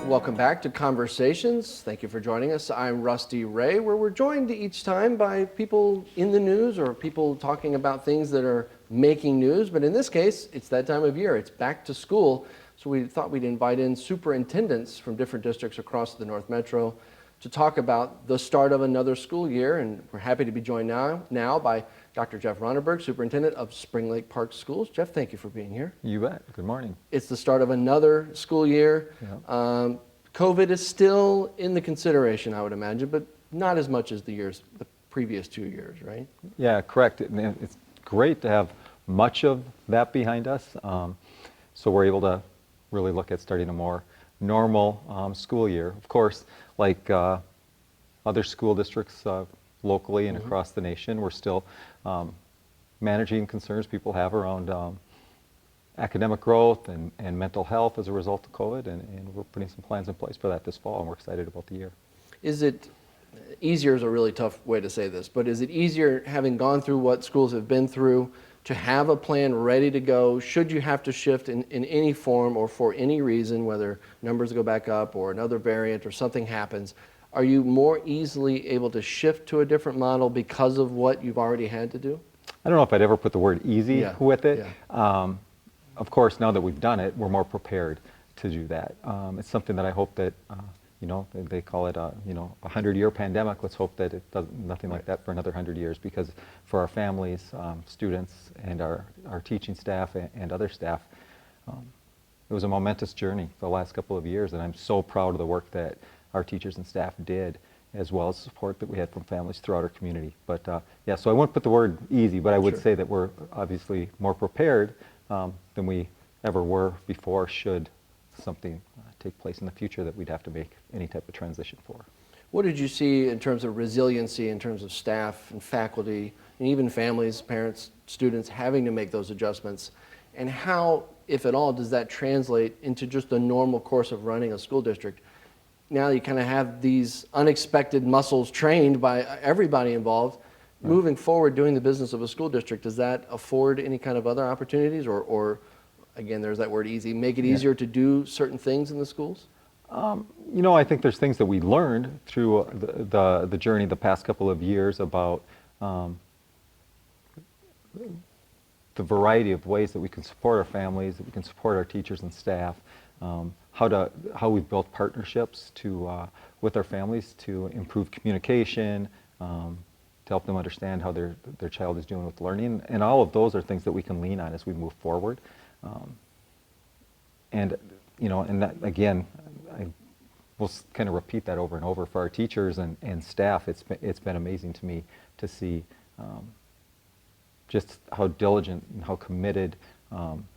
Welcome back to Conversations. Thank you for joining us. I'm Rusty Ray, where we're joined each time by people in the news or people talking about things that are making news. But in this case, it's that time of year. It's back to school. So we thought we'd invite in superintendents from different districts across the North Metro to talk about the start of another school year. And we're happy to be joined now by Dr. Jeff Ronneberg, Superintendent of Spring Lake Park Schools. Jeff, thank you for being here. You bet. Good morning. It's the start of another school year. Yeah. COVID is still in the consideration, I would imagine, but not as much as the previous 2 years, right? Yeah, correct. It's great to have much of that behind us. So we're able to really look at starting a more normal school year. Of course, like other school districts locally and across the nation, we're still managing concerns people have around academic growth and mental health as a result of COVID, and we're putting some plans in place for that this fall, and we're excited about the year. Is it easier is a really tough way to say this, but is it easier having gone through what schools have been through to have a plan ready to go should you have to shift in any form or for any reason, whether numbers go back up or another variant or something happens? Are you more easily able to shift to a different model because of what you've already had to do? I don't know if I'd ever put the word easy with it. Yeah. Of course, now that we've done it, we're more prepared to do that. It's something that I hope that, they call it a 100-year pandemic. Let's hope that it doesn't nothing like that for another 100 years, because for our families, students, and our teaching staff and other staff, it was a momentous journey the last couple of years, and I'm so proud of the work that our teachers and staff did, as well as support that we had from families throughout our community. But so I wouldn't put the word easy, but I would say that we're obviously more prepared than we ever were before should something take place in the future that we'd have to make any type of transition for. What did you see in terms of resiliency, in terms of staff and faculty, and even families, parents, students having to make those adjustments? And how, if at all, does that translate into just the normal course of running a school district? Now you kind of have these unexpected muscles trained by everybody involved. Right. Moving forward, doing the business of a school district, does that afford any kind of other opportunities, or again, there's that word easy, make it easier to do certain things in the schools? I think there's things that we learned through the journey the past couple of years about the variety of ways that we can support our families, that we can support our teachers and staff, how we've built partnerships with our families to improve communication, to help them understand how their child is doing with learning, and all of those are things that we can lean on as we move forward. And that, again, I will kind of repeat that over and over for our teachers and staff. It's been amazing to me to see just how diligent and how committed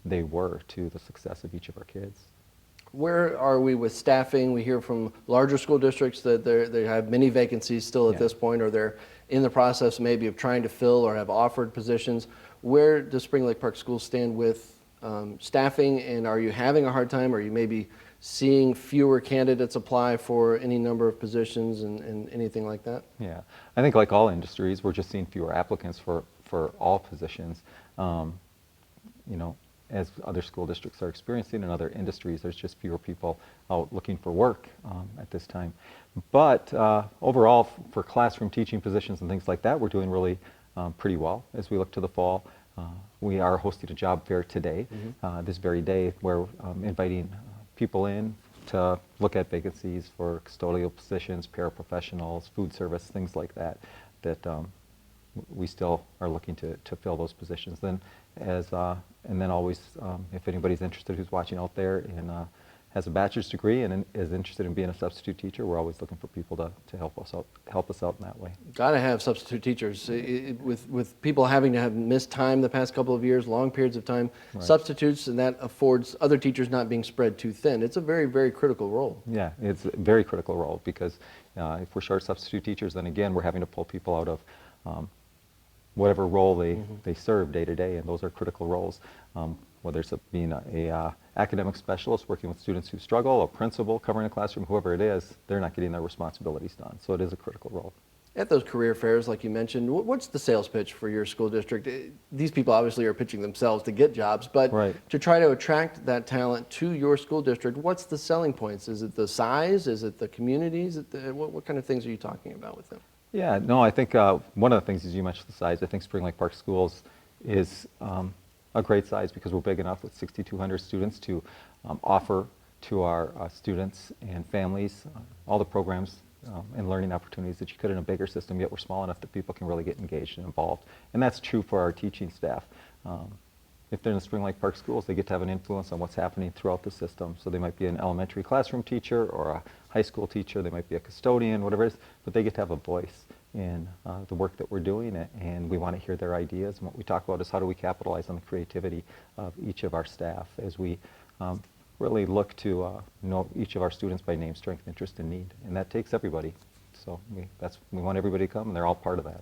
they were to the success of each of our kids. Where are we with staffing? We hear from larger school districts that they have many vacancies still at this point, or they're in the process maybe of trying to fill or have offered positions. Where does Spring Lake Park Schools stand with staffing, and are you having a hard time? Are you maybe seeing fewer candidates apply for any number of positions and anything like that? Yeah, I think like all industries, we're just seeing fewer applicants for all positions. As other school districts are experiencing in other industries, there's just fewer people out looking for work at this time. But overall, for classroom teaching positions and things like that, we're doing really pretty well as we look to the fall. We are hosting a job fair today, this very day, where inviting people in to look at vacancies for custodial positions, paraprofessionals, food service, things like that, we still are looking to fill those positions. And then always, if anybody's interested who's watching out there and has a bachelor's degree and is interested in being a substitute teacher, we're always looking for people to help us out in that way. Got to have substitute teachers. With people having to have missed time the past couple of years, long periods of time, right. Substitutes, and that affords other teachers not being spread too thin. It's a very, very critical role. Yeah, it's a very critical role, because if we're short substitute teachers, then again, we're having to pull people out of whatever role they serve day to day, and those are critical roles. Whether it's being a academic specialist working with students who struggle, a principal covering a classroom, whoever it is, they're not getting their responsibilities done. So it is a critical role. At those career fairs, like you mentioned, what's the sales pitch for your school district? These people obviously are pitching themselves to get jobs, but Right. to try to attract that talent to your school district, what's the selling points? Is it the size? Is it the communities? What kind of things are you talking about with them? Yeah, no, I think one of the things is you mentioned the size. I think Spring Lake Park Schools is a great size because we're big enough with 6,200 students to offer to our students and families all the programs and learning opportunities that you could in a bigger system, yet we're small enough that people can really get engaged and involved. And that's true for our teaching staff. If they're in the Spring Lake Park Schools, they get to have an influence on what's happening throughout the system. So they might be an elementary classroom teacher or a high school teacher, they might be a custodian, whatever it is, but they get to have a voice in the work that we're doing, and we want to hear their ideas. And what we talk about is how do we capitalize on the creativity of each of our staff as we really look to know each of our students by name, strength, interest, and need. And that takes everybody. So we want everybody to come, and they're all part of that.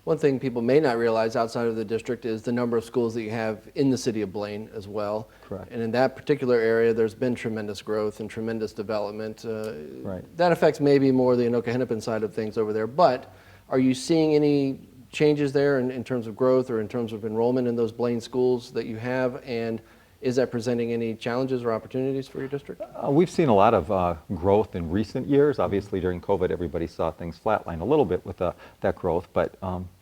One thing people may not realize outside of the district is the number of schools that you have in the city of Blaine as well. Correct. And in that particular area, there's been tremendous growth and tremendous development. Right. That affects maybe more the Anoka-Hennepin side of things over there. But are you seeing any changes there in terms of growth or in terms of enrollment in those Blaine schools that you have? And is that presenting any challenges or opportunities for your district? We've seen a lot of growth in recent years. Obviously, during COVID, everybody saw things flatline a little bit with that growth. But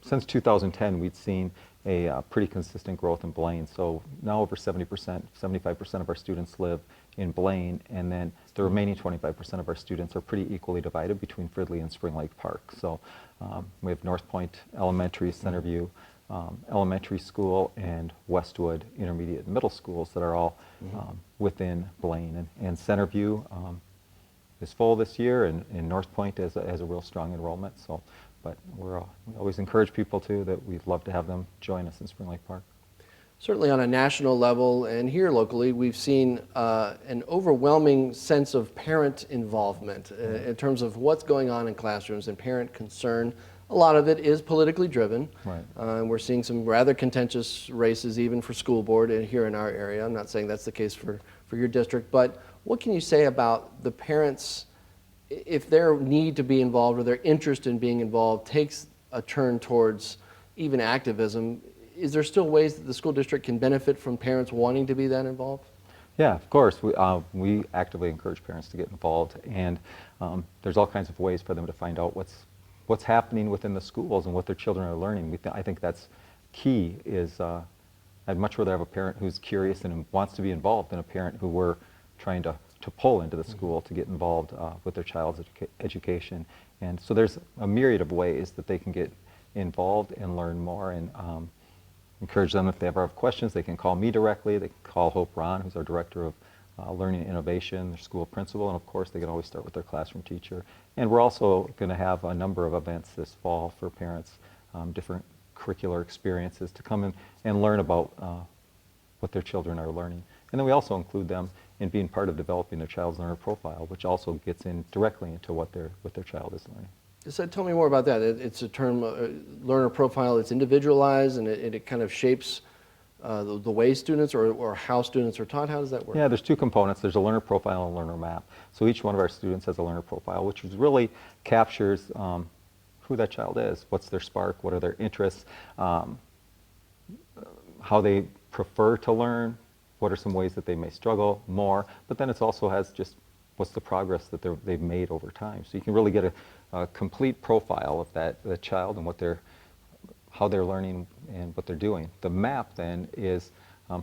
since 2010, we've seen a pretty consistent growth in Blaine. So now over 70%, 75% of our students live in Blaine, and then the remaining 25% of our students are pretty equally divided between Fridley and Spring Lake Park. So we have North Point Elementary, Centerview Elementary School, and Westwood Intermediate and Middle Schools that are all within Blaine. And Centerview is full this year, and North Point has a real strong enrollment. So, but we always encourage people that we'd love to have them join us in Spring Lake Park. Certainly on a national level and here locally, we've seen an overwhelming sense of parent involvement in terms of what's going on in classrooms and parent concern. A lot of it is politically driven. Right. We're seeing some rather contentious races even for school board here in our area. I'm not saying that's the case for your district, but what can you say about the parents, if their need to be involved or their interest in being involved takes a turn towards even activism? Is there still ways that the school district can benefit from parents wanting to be that involved? Yeah, of course. We actively encourage parents to get involved, and there's all kinds of ways for them to find out what's happening within the schools and what their children are learning. I think that's key. I'd much rather have a parent who's curious and wants to be involved than a parent who we're trying to pull into the school to get involved with their child's education. And so there's a myriad of ways that they can get involved and learn more, and encourage them if they ever have questions, they can call me directly. They can call Hope Ron, who's our Director of Learning and Innovation, their school principal, and of course they can always start with their classroom teacher. And we're also going to have a number of events this fall for parents, different curricular experiences to come in and learn about what their children are learning. And then we also include them in being part of developing their child's learner profile, which also gets in directly into what their child is learning. So tell me more about that. It's a term, learner profile. It's individualized, and it kind of shapes the way students or how students are taught. How does that work? Yeah, there's two components. There's a learner profile and a learner map. So each one of our students has a learner profile, which really captures who that child is, what's their spark, what are their interests, how they prefer to learn, what are some ways that they may struggle more. But then it also has just what's the progress that they've made over time. So you can really get a complete profile of that child and how they're learning and what they're doing. The map then is,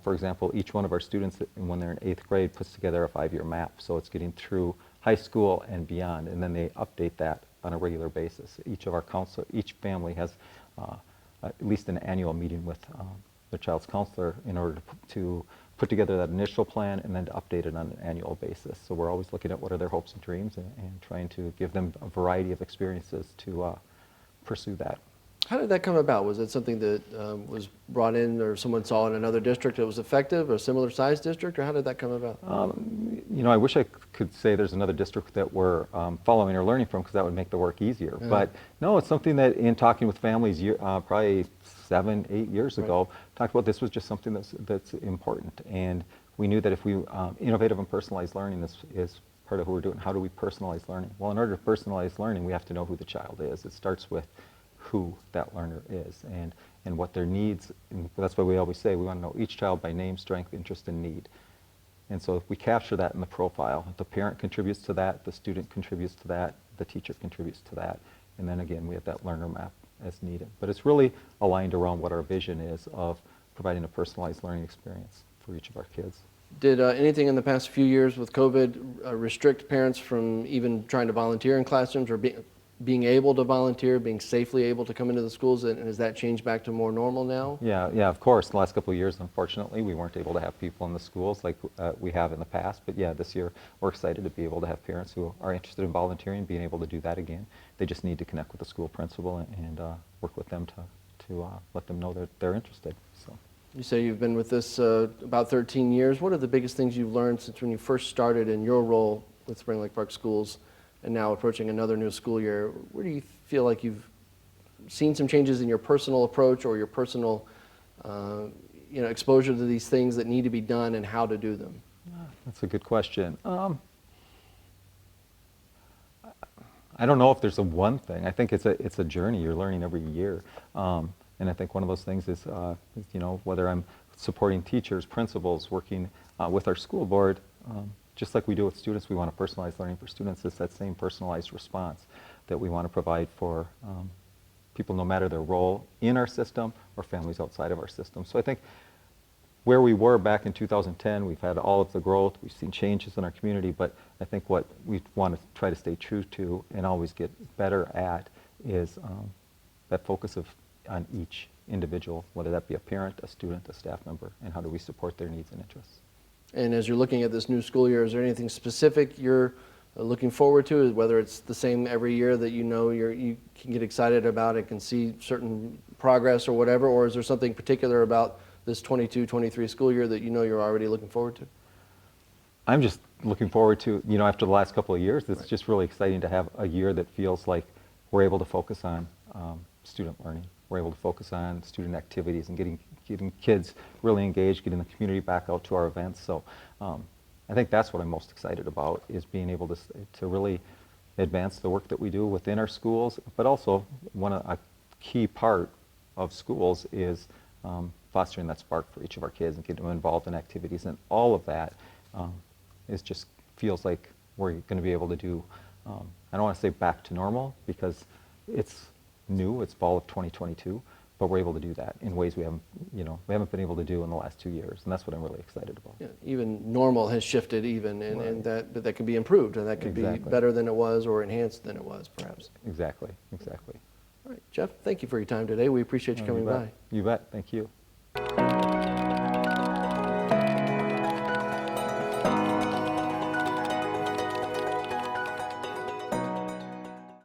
for example, each one of our students when they're in 8th grade puts together a 5-year map. So it's getting through high school and beyond, and then they update that on a regular basis. Each family has at least an annual meeting with their child's counselor in order to put together that initial plan and then to update it on an annual basis. So we're always looking at what are their hopes and dreams and trying to give them a variety of experiences to pursue that. How did that come about? Was it something that was brought in or someone saw in another district that was effective, a similar size district, or how did that come about? I wish I could say there's another district that we're following or learning from, because that would make the work easier. Yeah. But no, it's something that in talking with families probably 7, 8 years ago, talked about this was just something that's important. And we knew that if we, innovative and personalized learning is part of what we're doing. How do we personalize learning? Well, in order to personalize learning, we have to know who the child is. It starts with who that learner is and what their needs, and that's why we always say we want to know each child by name, strength, interest, and need. And so if we capture that in the profile, the parent contributes to that, the student contributes to that, the teacher contributes to that, and then again we have that learner map as needed. But it's really aligned around what our vision is of providing a personalized learning experience for each of our kids. Did anything in the past few years with COVID restrict parents from even trying to volunteer in classrooms or being able to volunteer, being safely able to come into the schools, and has that changed back to more normal now? Yeah, of course. The last couple of years, unfortunately, we weren't able to have people in the schools like we have in the past. But yeah, this year we're excited to be able to have parents who are interested in volunteering, being able to do that again. They just need to connect with the school principal and work with them to let them know that they're interested. So. You say you've been with this about 13 years. What are the biggest things you've learned since when you first started in your role with Spring Lake Park Schools and now approaching another new school year? Where do you feel like you've seen some changes in your personal approach or your personal exposure to these things that need to be done and how to do them? That's a good question. I don't know if there's a one thing. I think it's a journey. You're learning every year. And I think one of those things is, whether I'm supporting teachers, principals, working with our school board, just like we do with students, we want to personalize learning for students. It's that same personalized response that we want to provide for people, no matter their role in our system or families outside of our system. So I think where we were back in 2010, we've had all of the growth, we've seen changes in our community, but I think what we want to try to stay true to and always get better at is that focus on each individual, whether that be a parent, a student, a staff member, and how do we support their needs and interests. And as you're looking at this new school year, is there anything specific you're looking forward to, whether it's the same every year that you can get excited about and can see certain progress or whatever, or is there something particular about this 22-23 school year that you're already looking forward to? I'm just looking forward to, after the last couple of years, it's just really exciting to have a year that feels like we're able to focus on student learning. We're able to focus on student activities and getting kids really engaged, getting the community back out to our events. So I think that's what I'm most excited about, is being able to really advance the work that we do within our schools, but also a key part of schools is fostering that spark for each of our kids and getting them involved in activities, and all of that just feels like we're going to be able to do, I don't want to say back to normal because it's new, it's fall of 2022, but we're able to do that in ways we haven't been able to do in the last 2 years, and that's what I'm really excited about. Yeah, even normal has shifted and that can be improved, and that could be better than it was or enhanced than it was, perhaps. Exactly. All right, Jeff, thank you for your time today. We appreciate you coming by. You bet. Thank you.